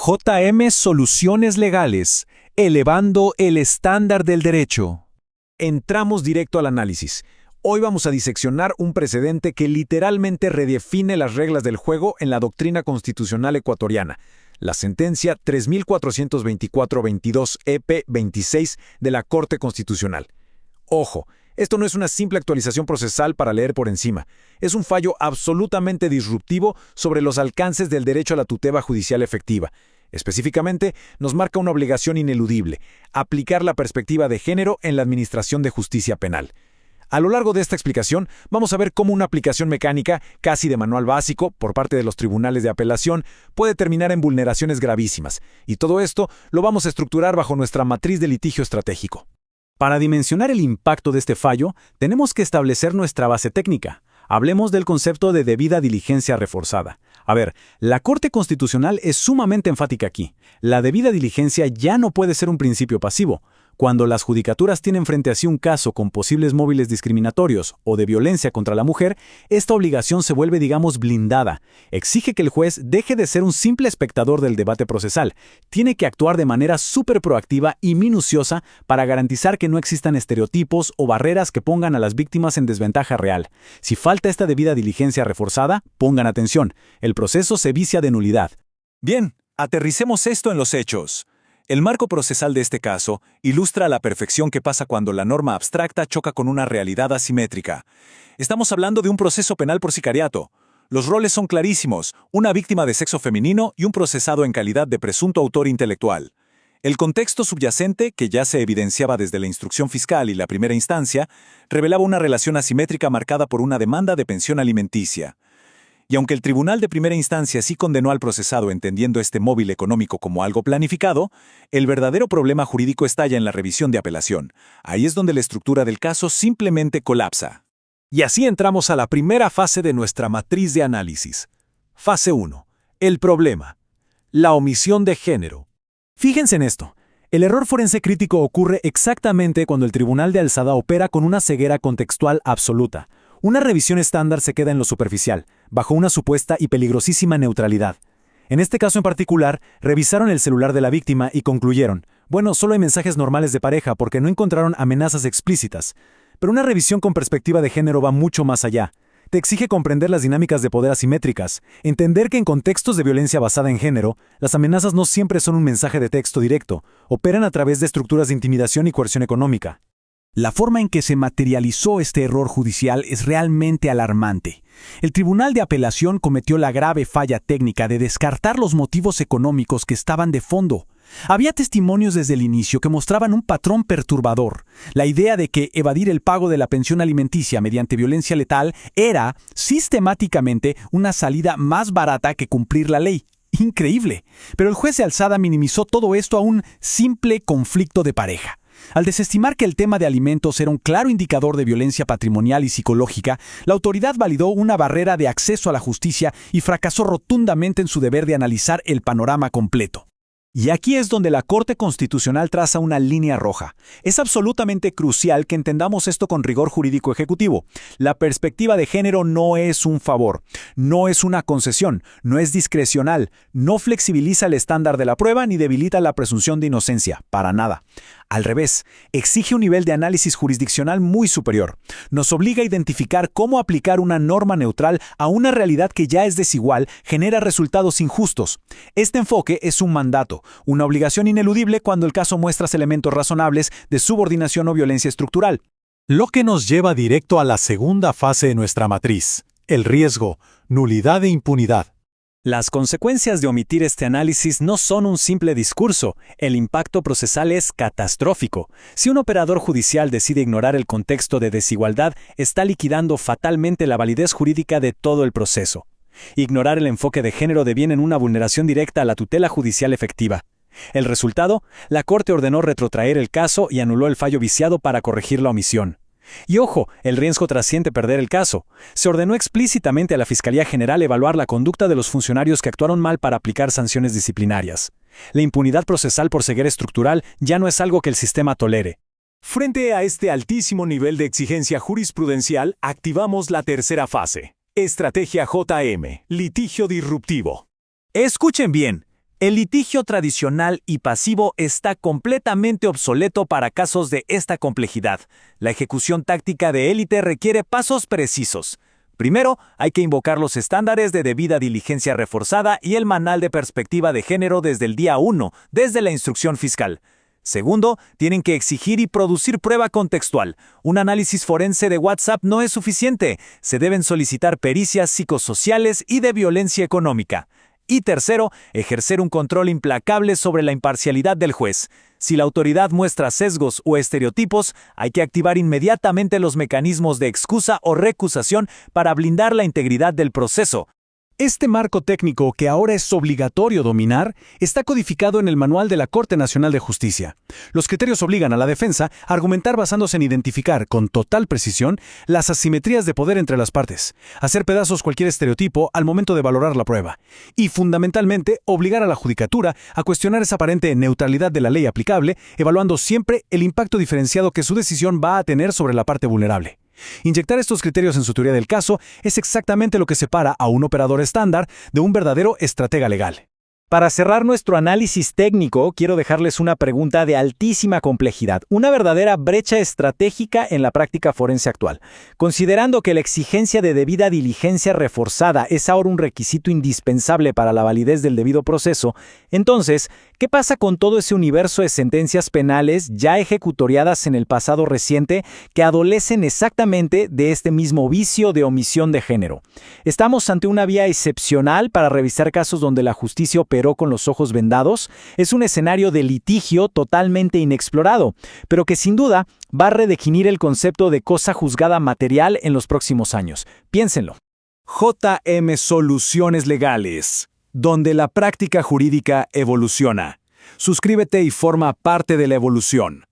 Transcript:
JM Soluciones Legales, elevando el estándar del derecho. Entramos directo al análisis. Hoy vamos a diseccionar un precedente que literalmente redefine las reglas del juego en la doctrina constitucional ecuatoriana, la sentencia 3424-22-EP26 de la Corte Constitucional. Ojo, esto no es una simple actualización procesal para leer por encima. Es un fallo absolutamente disruptivo sobre los alcances del derecho a la tutela judicial efectiva. Específicamente, nos marca una obligación ineludible: aplicar la perspectiva de género en la administración de justicia penal. A lo largo de esta explicación, vamos a ver cómo una aplicación mecánica, casi de manual básico, por parte de los tribunales de apelación, puede terminar en vulneraciones gravísimas. Y todo esto lo vamos a estructurar bajo nuestra matriz de litigio estratégico. Para dimensionar el impacto de este fallo, tenemos que establecer nuestra base técnica. Hablemos del concepto de debida diligencia reforzada. A ver, la Corte Constitucional es sumamente enfática aquí. La debida diligencia ya no puede ser un principio pasivo. Cuando las judicaturas tienen frente a sí un caso con posibles móviles discriminatorios o de violencia contra la mujer, esta obligación se vuelve, digamos, blindada. Exige que el juez deje de ser un simple espectador del debate procesal. Tiene que actuar de manera súper proactiva y minuciosa para garantizar que no existan estereotipos o barreras que pongan a las víctimas en desventaja real. Si falta esta debida diligencia reforzada, pongan atención, el proceso se vicia de nulidad. Bien, aterricemos esto en los hechos. El marco procesal de este caso ilustra a la perfección qué pasa cuando la norma abstracta choca con una realidad asimétrica. Estamos hablando de un proceso penal por sicariato. Los roles son clarísimos: una víctima de sexo femenino y un procesado en calidad de presunto autor intelectual. El contexto subyacente, que ya se evidenciaba desde la instrucción fiscal y la primera instancia, revelaba una relación asimétrica marcada por una demanda de pensión alimenticia. Y aunque el tribunal de primera instancia sí condenó al procesado entendiendo este móvil económico como algo planificado, el verdadero problema jurídico estalla en la revisión de apelación. Ahí es donde la estructura del caso simplemente colapsa. Y así entramos a la primera fase de nuestra matriz de análisis. Fase 1. El problema. La omisión de género. Fíjense en esto. El error forense crítico ocurre exactamente cuando el tribunal de alzada opera con una ceguera contextual absoluta. Una revisión estándar se queda en lo superficial, bajo una supuesta y peligrosísima neutralidad. En este caso en particular, revisaron el celular de la víctima y concluyeron: bueno, solo hay mensajes normales de pareja porque no encontraron amenazas explícitas. Pero una revisión con perspectiva de género va mucho más allá. Te exige comprender las dinámicas de poder asimétricas, entender que en contextos de violencia basada en género, las amenazas no siempre son un mensaje de texto directo, operan a través de estructuras de intimidación y coerción económica. La forma en que se materializó este error judicial es realmente alarmante. El Tribunal de Apelación cometió la grave falla técnica de descartar los motivos económicos que estaban de fondo. Había testimonios desde el inicio que mostraban un patrón perturbador: la idea de que evadir el pago de la pensión alimenticia mediante violencia letal era, sistemáticamente, una salida más barata que cumplir la ley. Increíble. Pero el juez de alzada minimizó todo esto a un simple conflicto de pareja. Al desestimar que el tema de alimentos era un claro indicador de violencia patrimonial y psicológica, la autoridad validó una barrera de acceso a la justicia y fracasó rotundamente en su deber de analizar el panorama completo. Y aquí es donde la Corte Constitucional traza una línea roja. Es absolutamente crucial que entendamos esto con rigor jurídico ejecutivo. La perspectiva de género no es un favor, no es una concesión, no es discrecional, no flexibiliza el estándar de la prueba ni debilita la presunción de inocencia, para nada. Al revés, exige un nivel de análisis jurisdiccional muy superior. Nos obliga a identificar cómo aplicar una norma neutral a una realidad que ya es desigual, genera resultados injustos. Este enfoque es un mandato, una obligación ineludible cuando el caso muestra elementos razonables de subordinación o violencia estructural. Lo que nos lleva directo a la segunda fase de nuestra matriz: el riesgo, nulidad e impunidad. Las consecuencias de omitir este análisis no son un simple discurso, el impacto procesal es catastrófico. Si un operador judicial decide ignorar el contexto de desigualdad, está liquidando fatalmente la validez jurídica de todo el proceso. Ignorar el enfoque de género deviene en una vulneración directa a la tutela judicial efectiva. El resultado: la Corte ordenó retrotraer el caso y anuló el fallo viciado para corregir la omisión. Y ojo, el riesgo trasciende perder el caso. Se ordenó explícitamente a la Fiscalía General evaluar la conducta de los funcionarios que actuaron mal para aplicar sanciones disciplinarias. La impunidad procesal por ceguera estructural ya no es algo que el sistema tolere. Frente a este altísimo nivel de exigencia jurisprudencial, activamos la tercera fase. Estrategia JM, litigio disruptivo. Escuchen bien. El litigio tradicional y pasivo está completamente obsoleto para casos de esta complejidad. La ejecución táctica de élite requiere pasos precisos. Primero, hay que invocar los estándares de debida diligencia reforzada y el manual de perspectiva de género desde el día 1, desde la instrucción fiscal. Segundo, tienen que exigir y producir prueba contextual. Un análisis forense de WhatsApp no es suficiente. Se deben solicitar pericias psicosociales y de violencia económica. Y tercero, ejercer un control implacable sobre la imparcialidad del juez. Si la autoridad muestra sesgos o estereotipos, hay que activar inmediatamente los mecanismos de excusa o recusación para blindar la integridad del proceso. Este marco técnico, que ahora es obligatorio dominar, está codificado en el Manual de la Corte Nacional de Justicia. Los criterios obligan a la defensa a argumentar basándose en identificar con total precisión las asimetrías de poder entre las partes, hacer pedazos cualquier estereotipo al momento de valorar la prueba, y fundamentalmente obligar a la judicatura a cuestionar esa aparente neutralidad de la ley aplicable, evaluando siempre el impacto diferenciado que su decisión va a tener sobre la parte vulnerable. Inyectar estos criterios en su teoría del caso es exactamente lo que separa a un operador estándar de un verdadero estratega legal. Para cerrar nuestro análisis técnico, quiero dejarles una pregunta de altísima complejidad, una verdadera brecha estratégica en la práctica forense actual. Considerando que la exigencia de debida diligencia reforzada es ahora un requisito indispensable para la validez del debido proceso, entonces, ¿qué pasa con todo ese universo de sentencias penales ya ejecutoriadas en el pasado reciente que adolecen exactamente de este mismo vicio de omisión de género? ¿Estamos ante una vía excepcional para revisar casos donde la justicia operó con los ojos vendados? Es un escenario de litigio totalmente inexplorado, pero que sin duda va a redefinir el concepto de cosa juzgada material en los próximos años. Piénsenlo. JM Soluciones Legales, donde la práctica jurídica evoluciona. Suscríbete y forma parte de la evolución.